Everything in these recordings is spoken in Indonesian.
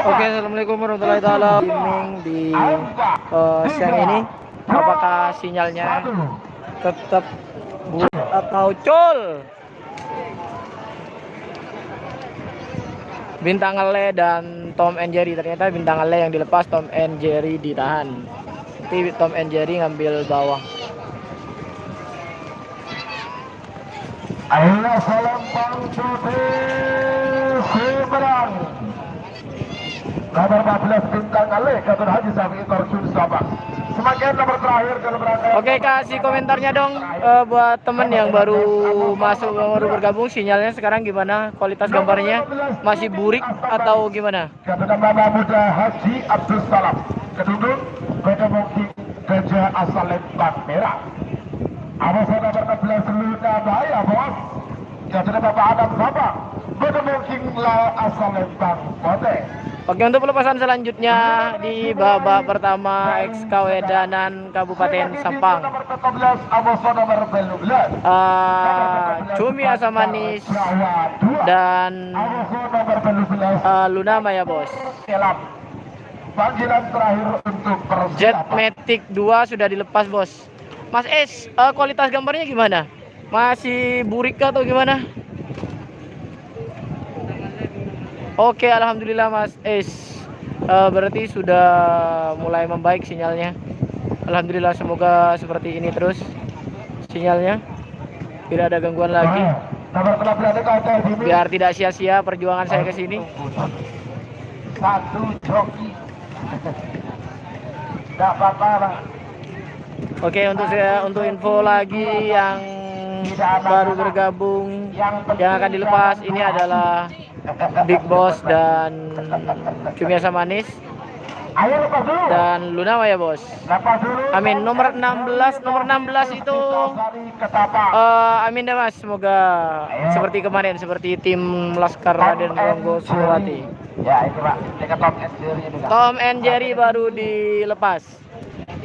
Oke, assalamualaikum warahmatullahi taala. Streaming di siang ini, apakah sinyalnya tetap buruk atau col? Bintang Ale dan Tom and Jerry, ternyata Bintang Ale yang dilepas, Tom and Jerry ditahan. Nanti Tom and Jerry ngambil bawah. Ayo salam putih Seberang. Nomor 14 Bintang Ale Gatot Haji Safi Korsun Sabang. Semakin nomor terakhir kalau berangkat. Oke, kasih komentarnya dong buat temen yang baru masuk, yang baru bergabung. Sinyalnya sekarang gimana? Kualitas gambarnya masih burik atau gimana? Gatot Nama Muda Haji Abdul Salam. Keduduk Bedemoki Gajah Asal Lembang Merah. Awas nomor 16 Luna Bahaya bos. Gatot Bapak Adam Sabang. Bedemoki Asal Lembang Pote. Oke, untuk pelepasan selanjutnya di babak pertama XKW Danan Kabupaten Sampang. Cumi Asam Manis dan Luna Maya bos. Panggilan terakhir untuk Jet Matic 2 sudah dilepas bos. Mas Es, kualitas gambarnya gimana? Masih burik atau gimana? Oke, alhamdulillah Mas Es. Berarti sudah mulai membaik sinyalnya. Alhamdulillah, semoga seperti ini terus sinyalnya. Tidak ada gangguan lagi. Biar tidak sia-sia perjuangan saya ke sini. Satu joki. Tidak apa-apa. Oke, untuk info lagi yang baru bergabung, yang akan dilepas ini adalah Big Boss dan Cumi Asam Manis dan Luna Maya bos. Amin. Nomor 16 itu amin deh mas, semoga seperti kemarin, seperti tim Laskar Raden Ronggo Surawati. Ya itu pak, ini Tom and Jerry juga. Tom and Jerry baru dilepas.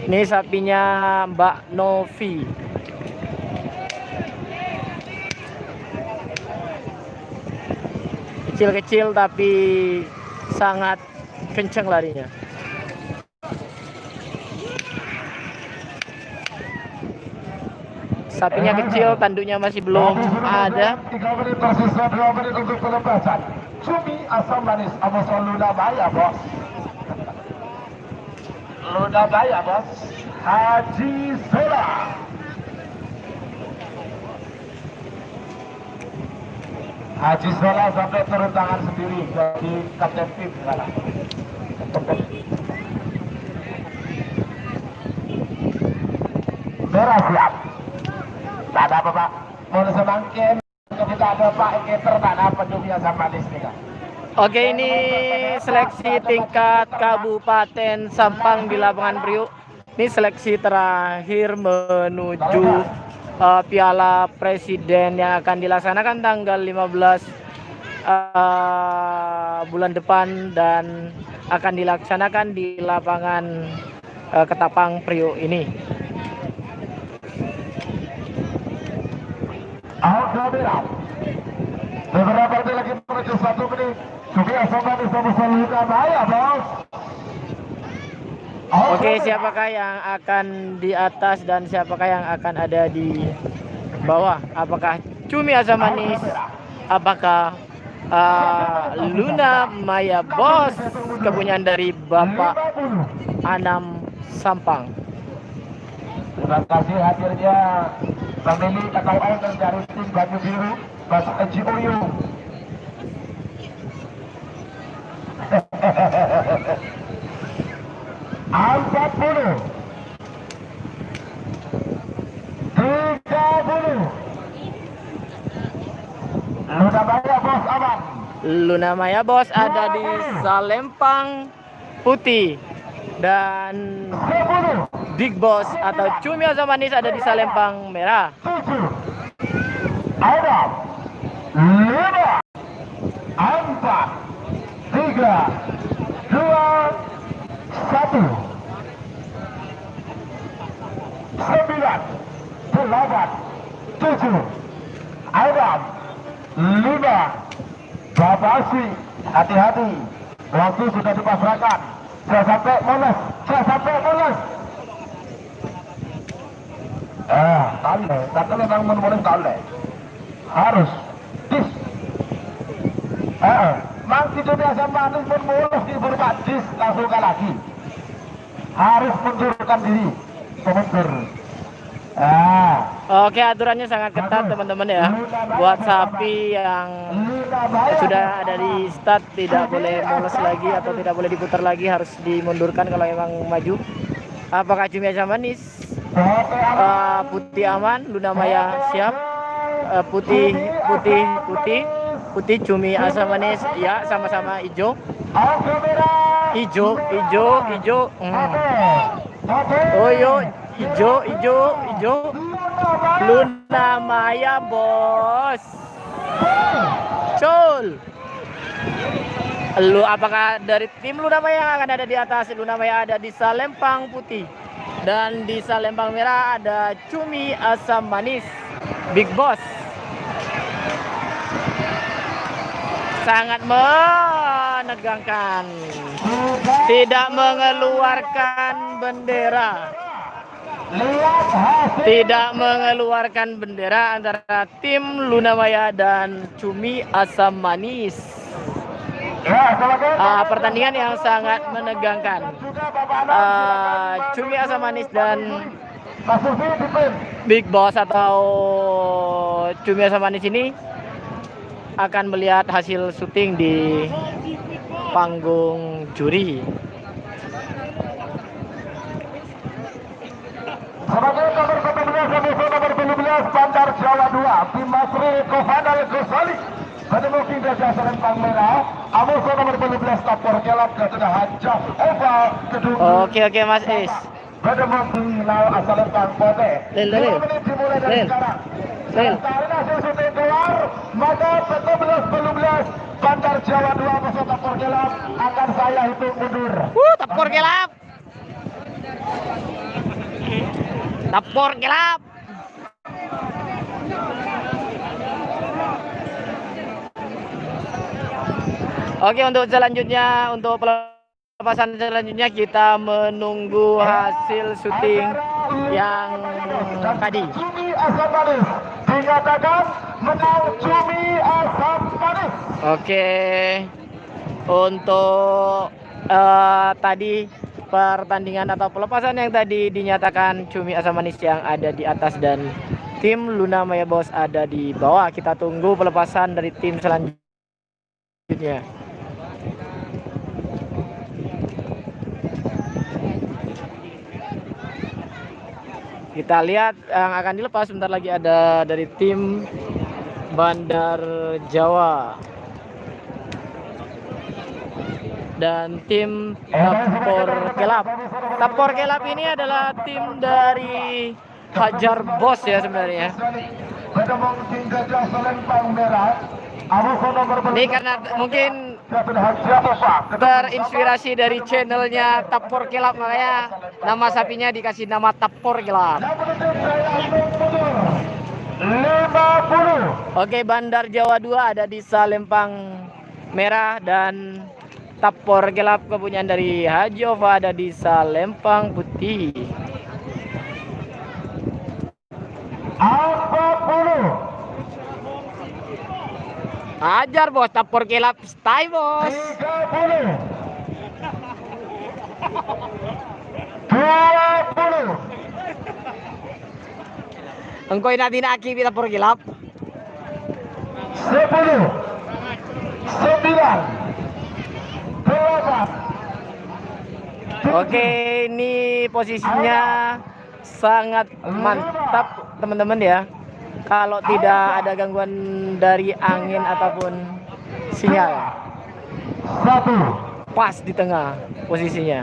Ini sapinya Mbak Novi. Kecil-kecil tapi sangat kencang larinya. Sapinya kecil, tanduknya masih belum ada. 3 menit tersisa, 2 menit untuk pelepasan. Cumi Asam Manis sama Luna Bahaya bos. Luna Bahaya bos. Haji Sola. Haji Sola sampai turun tangan sendiri jadi kapten tim sekarang. Merah siap. Tak ada apa pak. Mau semangkin. Kita ada pak Eketer tak ada apa Cumi Asam Manis nih kan. Oke, ini seleksi tingkat Kabupaten Sampang di lapangan Priuk. Ini seleksi terakhir menuju Piala Presiden yang akan dilaksanakan tanggal 15 bulan depan dan akan dilaksanakan di lapangan Ketapang Priuk ini. Beberapa detik lagi menuju 1 menit. Cumi Asam Manis sama Luna Bahaya bos. Oke, siapakah yang akan di atas dan siapakah yang akan ada di bawah? Apakah Cumi Asam Manis? Apakah Luna Maya bos, kepunyaan dari Bapak Anam Sampang? Terima kasih hadirnya pemilik KKL dan dari tim Baju Biru Mas Eji Oyo. Empat puluh, 30. Luna Maya bos aman. Luna Maya bos ada di Salempang Putih dan 10, Big Boss atau Cumi Asam Manis ada di Salempang Merah. 7, ada 5, 4, 3, 2, 1, 9, 8, 7, ada 5. Babasi, hati-hati. Waktu sudah dipasrahkan. Jangan sampai mules. Jangan sampai mules. Tale. Kata memang menulis tale. Harus. Dis. Mang tidak biasa manis pun mulus di berbat dis. Langsung lagi. Harus mundurkan diri. Mundur. Oke, aturannya sangat ketat teman-teman ya. Buat sapi yang sudah ada di start tidak boleh moles lagi atau tidak boleh diputar lagi, harus dimundurkan kalau memang maju. Apakah Cumi Asam Manis? Putih aman, Luna Maya siap. Putih Cumi Asam Manis ya, sama-sama hijau. Hijau. Oh yo, hijau. Luna Maya bos. Col. Lu apakah dari tim Luna Maya akan ada di atas? Luna Maya ada di Salempang putih dan di Salempang merah ada Cumi Asam Manis Big Boss. Sangat menegangkan, tidak mengeluarkan bendera. Tidak mengeluarkan bendera antara tim Luna Maya dan Cumi Asam Manis. Pertandingan yang sangat menegangkan. Cumi Asam Manis dan Big Boss atau Cumi Asam Manis ini akan melihat hasil syuting di panggung juri. Sebagai nomor 14, nomor 12, Bandar Jawa 2, Tim Masri Kofadal Gosali. Pada mungkin Gajah Salempang Merah, Amuso nomor 12, Tapor Kelap, Gajah Hajaf, Eva, Kedung. Oke Mas Is. Pada mungkin Nau Asalempang Pote. 2 menit dimulai dari sekarang. Karena hasil syuting keluar, maka 14, Bandar Jawa 2, Amuso Tapor Kelap akan saya hitung mundur. Tapor Kelap. Tapor Kelap. Oke, untuk selanjutnya, untuk pelepasan selanjutnya kita menunggu hasil syuting yang tadi. Cumi Asam Manis dinyatakan menang Cumi Asam Manis. Oke, untuk tadi pertandingan atau pelepasan yang tadi dinyatakan Cumi Asam Manis yang ada di atas dan tim Luna Maya Bos ada di bawah. Kita tunggu pelepasan dari tim selanjutnya. Kita lihat yang akan dilepas sebentar lagi ada dari tim Bandar Jawa dan tim Tapor Kelap. Tapor Kelap ini adalah tim dari Hajar Bos ya sebenarnya. Ini karena mungkin terinspirasi dari channelnya Tapor Kelap, makanya nama sapinya dikasih nama Tapor Kelap. 50. Oke, Bandar Jawa 2 ada di Salempang merah dan Tapor Kelap kepunyaan dari Haji Ova ada di Salempang putih. 40. Ajar bos, Tapor Kelap stay bos. 30. 20. Engkau nanti nak aki Tapor Kelap. 10. 9. 8. Oke, ini posisinya sangat mantap teman-teman ya. Kalau tidak ada gangguan dari angin ataupun sinyal. 1. Pas di tengah posisinya.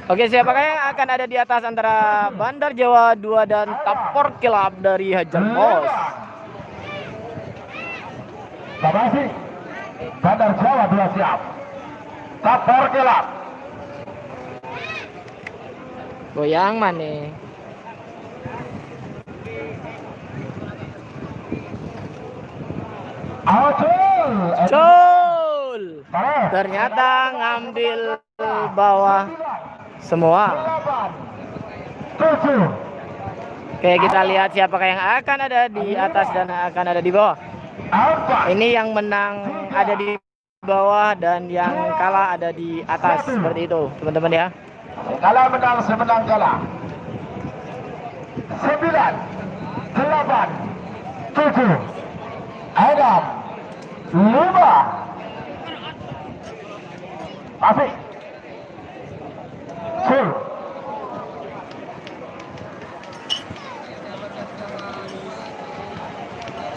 Oke, siapakah yang akan ada di atas antara Bandar Jawa 2 dan Tapor Kelap dari Hajar Bos? Terima kasih. Bandar Jawa 2 siap. Tapor Kelap. Goyang mana? Cul. Ternyata ngambil bawah semua. 7. Oke, kita lihat siapakah yang akan ada di atas dan akan ada di bawah. Ini yang menang ada di bawah dan yang kalah ada di atas, seperti itu teman-teman ya. Kalah menang, semenang kalah. 9, 8, 7, Adam, 5, Afiq, Cul.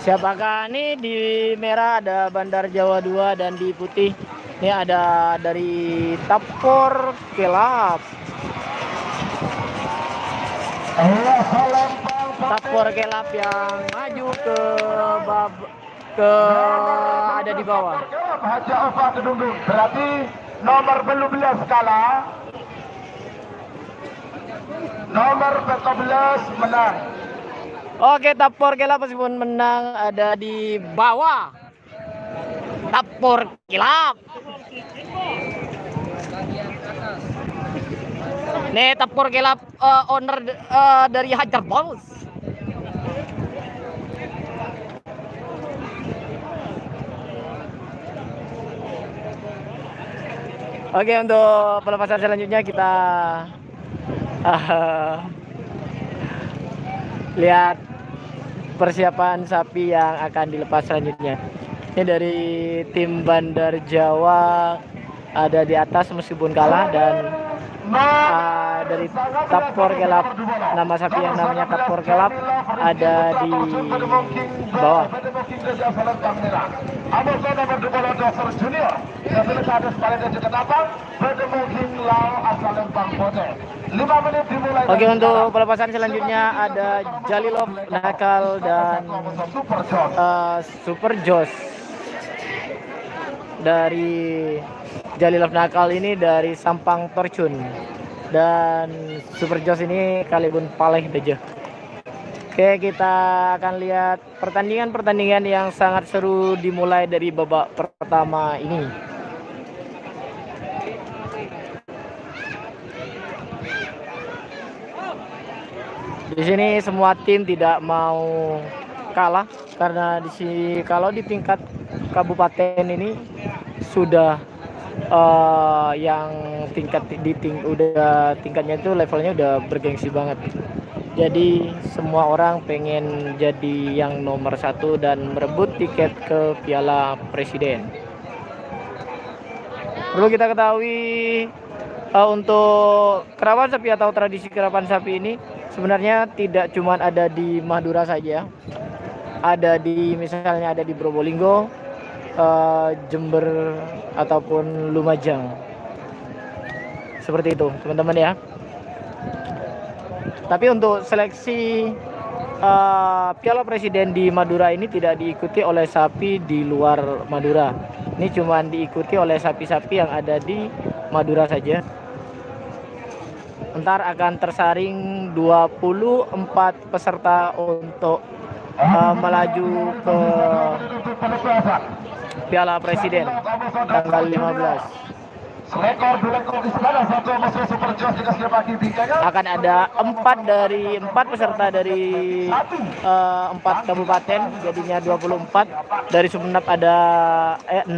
Siapakah ini? Di merah ada Bandar Jawa 2 dan di putih ini ada dari Tapor Kelap. Tapor Kelap yang maju ke ada di bawah. Haja Ofa Kedungdung. Berarti nomor 12 kalah. Nomor 14 menang. Oke, Tapor Kelap meskipun menang ada di bawah. Tapor Kelap. Nih Tapor Kelap owner dari Hajar Bos. Oke, untuk pelepasan selanjutnya kita lihat persiapan sapi yang akan dilepas selanjutnya. Ini dari tim Bandar Jawa ada di atas meskipun kalah, dan dari Tapor Kelap, nama sapi yang namanya Tapor Kelap ada di bawah. Oke, untuk pelepasan selanjutnya ada Jalilov Nakal dan Super Jos. Dari Jalilov Nakal ini dari Sampang Torcun, dan Super Jos ini Kalibun Paleh Deje. Oke, kita akan lihat pertandingan yang sangat seru dimulai dari babak pertama ini. Di sini semua tim tidak mau kalah karena kalau di tingkat kabupaten ini sudah yang tingkatnya itu levelnya udah bergengsi banget. Jadi semua orang pengen jadi yang nomor 1 dan merebut tiket ke Piala Presiden. Perlu kita ketahui untuk kerapan sapi atau tradisi kerapan sapi ini sebenarnya tidak cuma ada di Madura saja. Ada misalnya ada di Probolinggo, Jember ataupun Lumajang. Seperti itu, teman-teman ya. Tapi untuk seleksi Piala Presiden di Madura ini tidak diikuti oleh sapi di luar Madura. Ini cuma diikuti oleh sapi-sapi yang ada di Madura saja. Ntar akan tersaring 24 peserta untuk melaju ke Piala Presiden tanggal 15. Akan ada 4 peserta dari 4 kabupaten, jadinya 24. Dari Sumeneb ada 6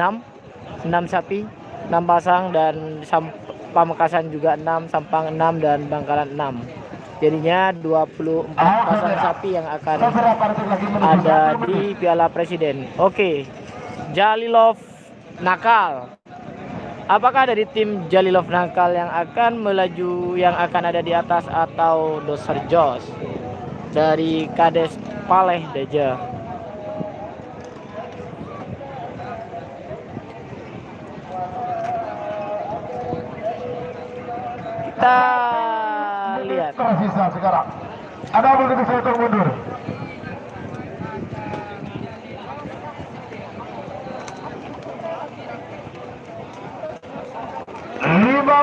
sapi, 6 pasang, dan Pamekasan juga 6, Sampang 6, dan Bangkalan 6. Jadinya 24 pasang sapi yang akan ada di Piala Presiden. Oke, Jalilov Nakal. Apakah dari tim Jalilov Nakal yang akan melaju, yang akan ada di atas, atau Doser Jos dari Kades Paleh Deja? Kita lihat. Tersisa sekarang. Ada begitu foto mundur.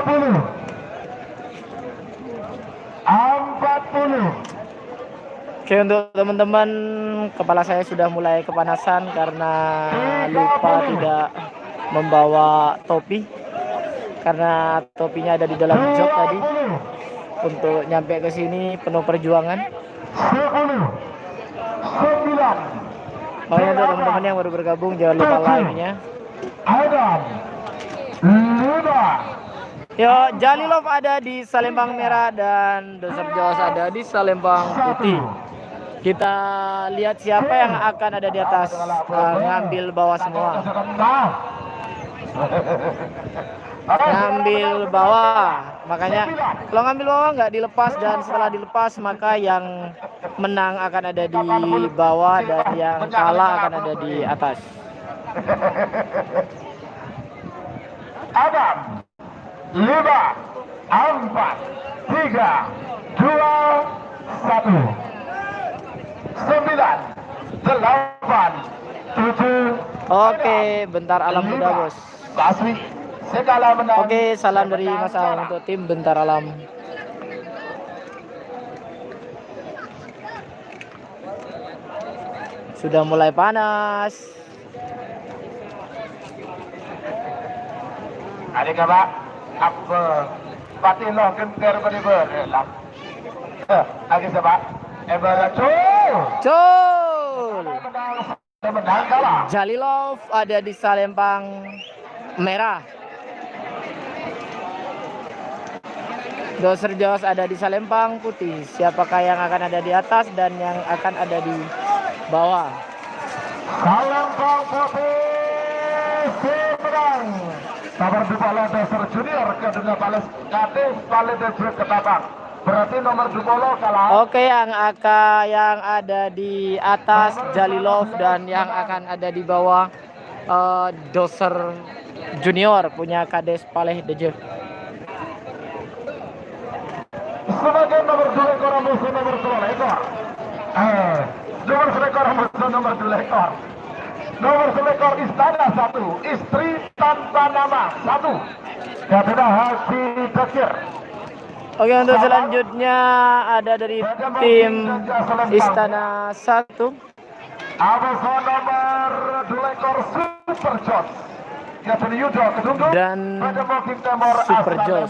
Puluh 40. Oke, untuk teman-teman, kepala saya sudah mulai kepanasan karena lupa tidak membawa topi. Karena topinya ada di dalam jok tadi. Untuk nyampe ke sini penuh perjuangan. 10, 9. Makanya untuk teman-teman yang baru bergabung, jangan lupa like-nya. Adam 5. Yo, Jalilov ada di Salembang merah dan Doser Jawas ada di Salembang putih. Kita lihat siapa yang akan ada di atas. Ngambil bawah semua. Ngambil bawah. Makanya kalau ngambil bawah nggak dilepas, dan setelah dilepas maka yang menang akan ada di bawah dan yang kalah akan ada di atas. Adam 5, 4, 3, 2, 1. 9, 8, 7. Oke, bentar alam muda, bos. Baswi segala menang. Oke, salam dari Mas Aung untuk tim Bentar Alam. Sudah mulai panas. Adik Pak, apa patilo genter bener-bener. Lagi sebab Cul. menang kalah. Jalilov ada di Salembang merah. Doser Jawas ada di Salembang putih. Siapakah yang akan ada di atas dan yang akan ada di bawah? Salembang putih menang. Nomor 2 Doser Junior kedua Pales Kadis Pales Ketapang. Berarti nomor 20 kalah. Oke, yang ada di atas Jalilov dan yang akan ada di bawah Doser Junior punya Kades Paleh Deje. Sebagai nomor 2 ekor musuh nomor 2 ekor. Nomor 2 ekor musuh nomor 2 ekor. Nomor 2 ekor Istana 1, istri tanpa nama 1. Kedua Haji Dekir. Oke, untuk selanjutnya ada dari tim Istana 1. Abasa nomor 2 ekor Super Jos. Dan Super Jos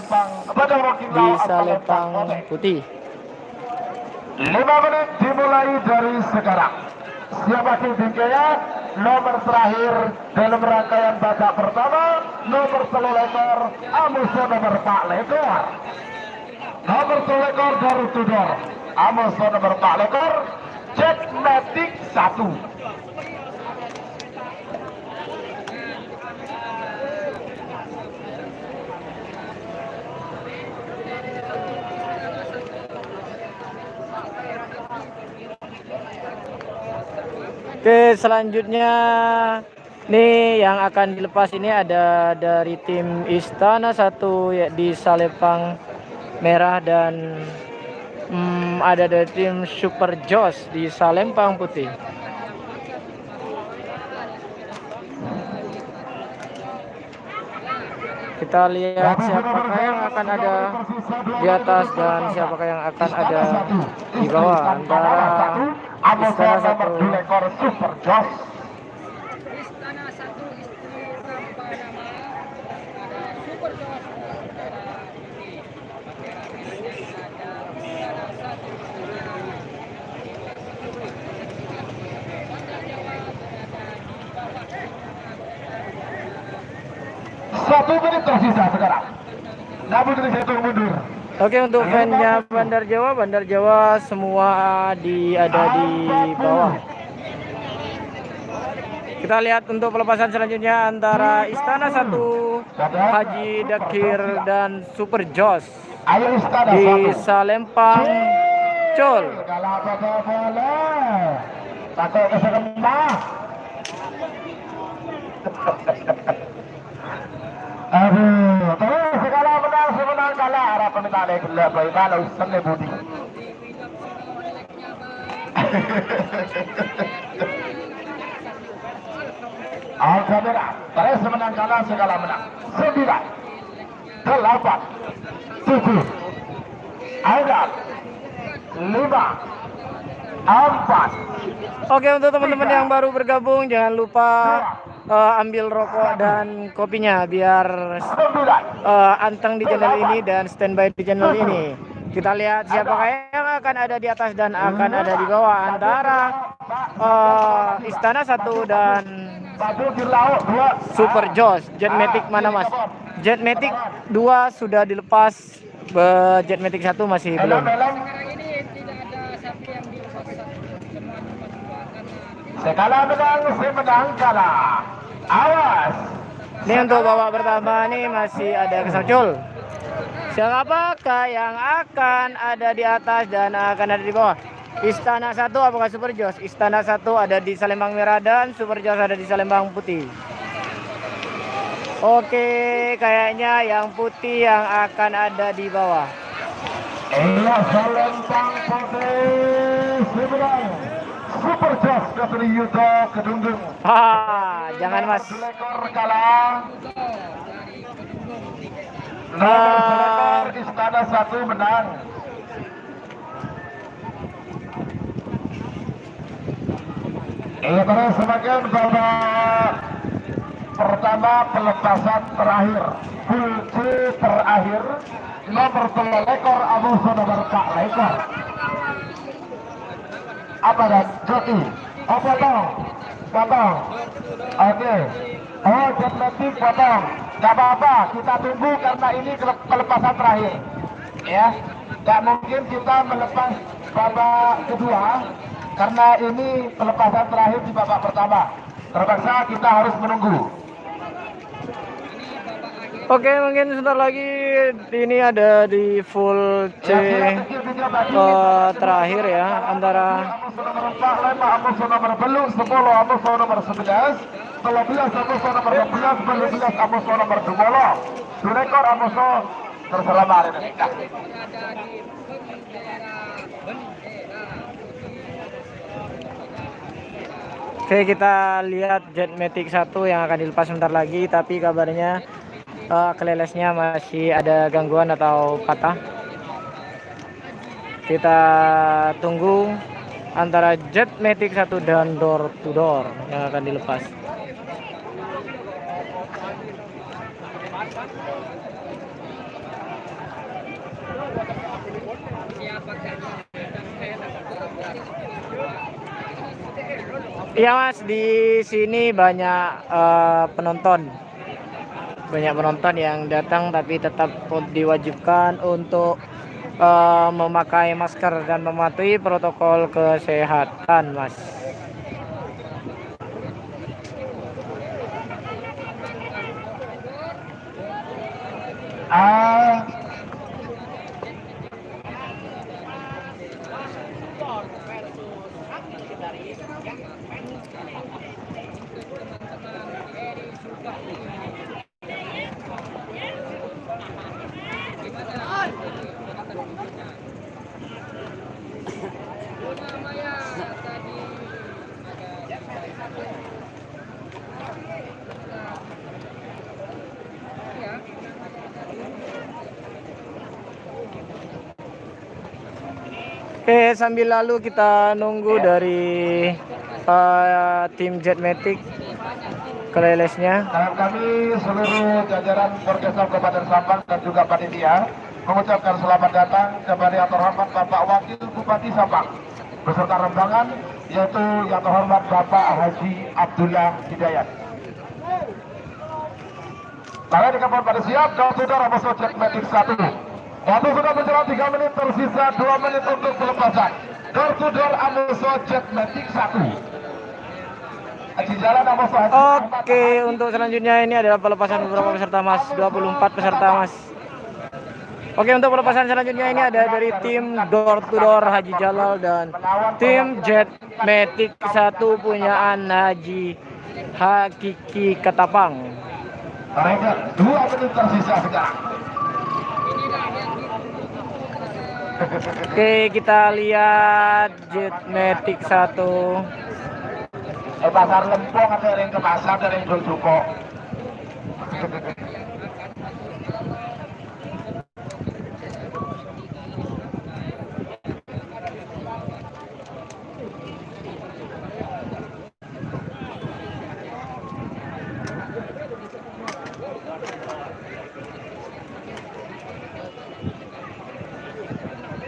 di Salembang putih. 5 menit dimulai dari sekarang. Siapa tingginya? Nomor terakhir dalam rangkaian babak pertama, nomor 3 ekor Amuso nomor 4 ekor. Nomor 3 ekor dari Tudor Amuso nomor 4 ekor Jet Matic 1. Oke, selanjutnya nih yang akan dilepas ini ada dari tim Istana 1 ya, di Salembang merah dan ada dari tim Super Jos di Salembang putih. Kita lihat siapakah yang akan ada di atas dan siapakah yang akan ada di bawah antara Istana 1 ekor Super Jos. Istana 1 istri tanpa nama Super Jos. Satu menit tersisa sekarang. Namun dari satu mundur. Oke, untuk fan-nya Bandar Jawa semua ada di bawah. Kita lihat untuk pelepasan selanjutnya antara Istana 1 Haji Dakir dan Super Jos Ayo Istana di 1. Salembang Cul. Kalau apa boleh. Takut kesekembang. Aduh, terus segala menang semenang kalah harapan kita ada gula bagaimana urusannya Budi. Al-Kamera, terus semenang kalah segala menang. 9, 8, 7, Aidar, 5, 4, Oke, untuk teman-teman yang baru bergabung jangan lupa ambil rokok dan kopinya biar 9, anteng di channel ini dan standby di channel ini. Kita lihat siapakah yang akan ada di atas dan akan ada di bawah antara Istana 1 dan Baju Girlau 2. Super Joss. Jetmatic mana Mas? Jetmatic 2 sudah dilepas, Jetmatic 1 masih belum. Helm. Sekarang ini tidak ada sapi yang dilepas satu. Semua dilepas dua karena Sekala menang, menang kalah. Awas. Ini untuk babak pertama nih masih ada kesancul. Siapakah yang akan ada di atas dan akan ada di bawah? Istana 1 apakah Super Joss? Istana 1 ada di Salembang Merah dan Super Joss ada di Salembang Putih. Oke, kayaknya yang putih yang akan ada di bawah. Iya, Salembang Putih seberang. Super Joss dari Yudo Kedungdung. Jangan Mas. Selekor kalah. Selekor Istana 1 menang. Iya, terus semakin babak pertama pelepasan terakhir. Full C terakhir. Nomor pelekor Amuso nomor Kak Lekor. Apa dan joki? Oh, potong. Oke. Oh, Jetmatic potong. Gak apa-apa, kita tunggu karena ini pelepasan terakhir. Ya, gak mungkin kita melepas babak kedua karena ini pelepasan terakhir di babak pertama. Terpaksa kita harus menunggu. Oke, mungkin sebentar lagi ini ada di full C terakhir ya antara Amuso nomor belum 10, Amuso nomor 11, 12 Amuso nomor 12, Amuso nomor 20. Direkor Amuso terselamat hari ini. berada di bendera. Oke, kita lihat Jetmatic 1 yang akan dilepas sebentar lagi, tapi kabarnya kelelesnya masih ada gangguan atau patah. Kita tunggu antara Jetmatic 1 dan Door to Door yang akan dilepas. Iya Mas, di sini banyak penonton. Banyak penonton yang datang tapi tetap diwajibkan untuk memakai masker dan mematuhi protokol kesehatan, Mas. Oke, sambil lalu kita nunggu dari tim Jetmatic kelelesnya. Dan kami seluruh jajaran Orkestra Kabupaten Sampang dan juga panitia mengucapkan selamat datang kepada yang terhormat Bapak Wakil Bupati Sampang beserta rombongan, yaitu yang terhormat Bapak Haji Abdullah Hidayat. Karena di kapal pada siap, dan sudah Amuso Jetmatic 1. Waktu sudah berjalan 3 menit, tersisa 2 menit untuk pelepasan. Door to door Amuso Jetmatic 1. Oke, untuk selanjutnya ini adalah pelepasan beberapa peserta Mas, 24 peserta Mas. Oke, untuk pelepasan selanjutnya ini ada dari tim Door to Door Haji Jalal dan tim Jetmatic 1 punyaan Haji Hakiki Ketapang. Mereka 2 menit tersisa sekarang. Oke, kita lihat Jetmatic 1. Pasar Lempong ada yang ke pasar, ada yang jual cuko.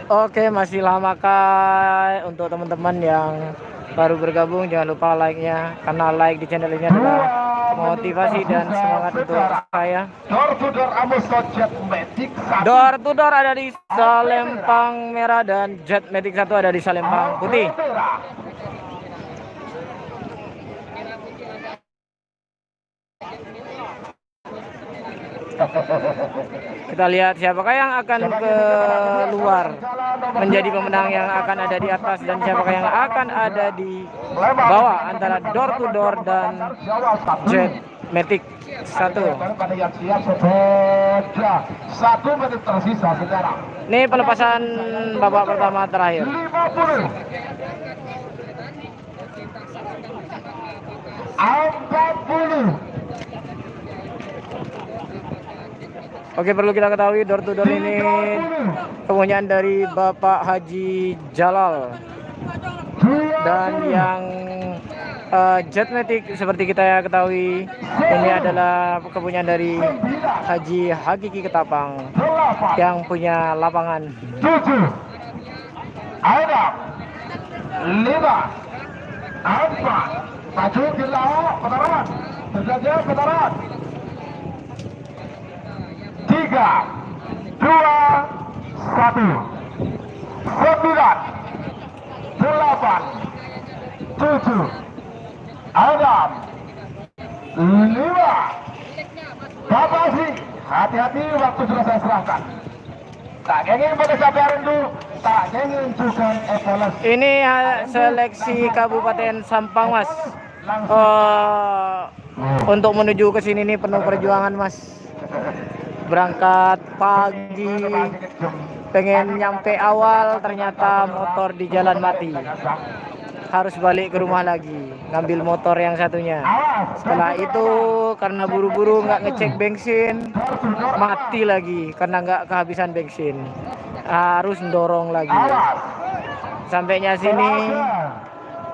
Oke, masih lama kah untuk teman-teman yang baru bergabung, jangan lupa like-nya, karena like di channel ini adalah motivasi dan semangat untuk saya. Door to door Amuso Jet Matic 1. Door to door ada di Salempang merah dan Jet Matic 1 ada di Salempang putih. Merah. Kita lihat siapakah yang akan keluar menjadi pemenang yang akan ada di atas dan siapakah yang akan ada di bawah antara door to door dan Jet Matic 1. Pada yang siap sudah 1 menit tersisa sekarang. Ini pelepasan babak pertama terakhir. 50. 40. Oke, perlu kita ketahui door to door ini kepunyaan dari Bapak Haji Jalal, dan yang Jet Matic seperti kita ketahui ini adalah kepunyaan dari Haji Hakiki Ketapang yang punya lapangan. 7. Ada 5. 4. Maju ke lawan putaran. Terjadi putaran. 3, 2, 1, 9, 8, 7, 6, 5, 4, 3, 2, 1, hati-hati waktu sudah saya serahkan. Tak ingin pada sampai itu, tak ingin juga evaluasi. Ini seleksi Kabupaten Sampang, Mas. Untuk menuju ke sini nih penuh perjuangan, Mas. Berangkat pagi, pengen nyampe awal, ternyata motor di jalan mati. Harus balik ke rumah lagi, ngambil motor yang satunya. Setelah itu karena buru-buru nggak ngecek bensin, mati lagi karena nggak kehabisan bensin. Harus dorong lagi. Sampainya sini,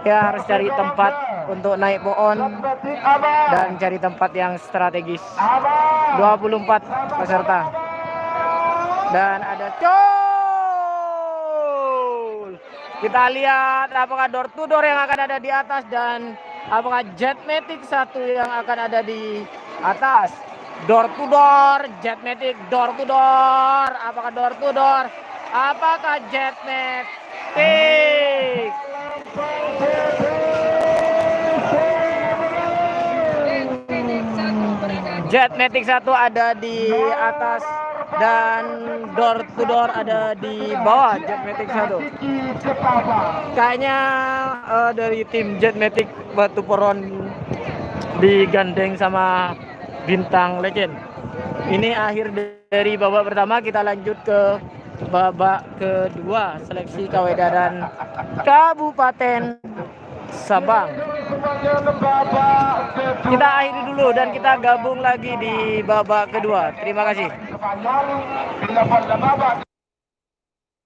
ya harus cari tempat untuk naik pohon dan cari tempat yang strategis. 24 peserta dan ada Col. Kita lihat apakah door to door yang akan ada di atas dan apakah Jet Matic 1 yang akan ada di atas. Door to door, Jet Matic, door to door. Apakah door to door? Apakah Jet Matic? Jet Matic 1 ada di atas dan door to door ada di bawah Jet Matic 1. Kayaknya dari tim Jet Matic Batu Poron digandeng sama Bintang Legend. Ini akhir dari babak pertama, kita lanjut ke babak kedua seleksi Kaweda dan Kabupaten Sabang. Kita akhiri dulu dan kita gabung lagi di babak kedua. Terima kasih.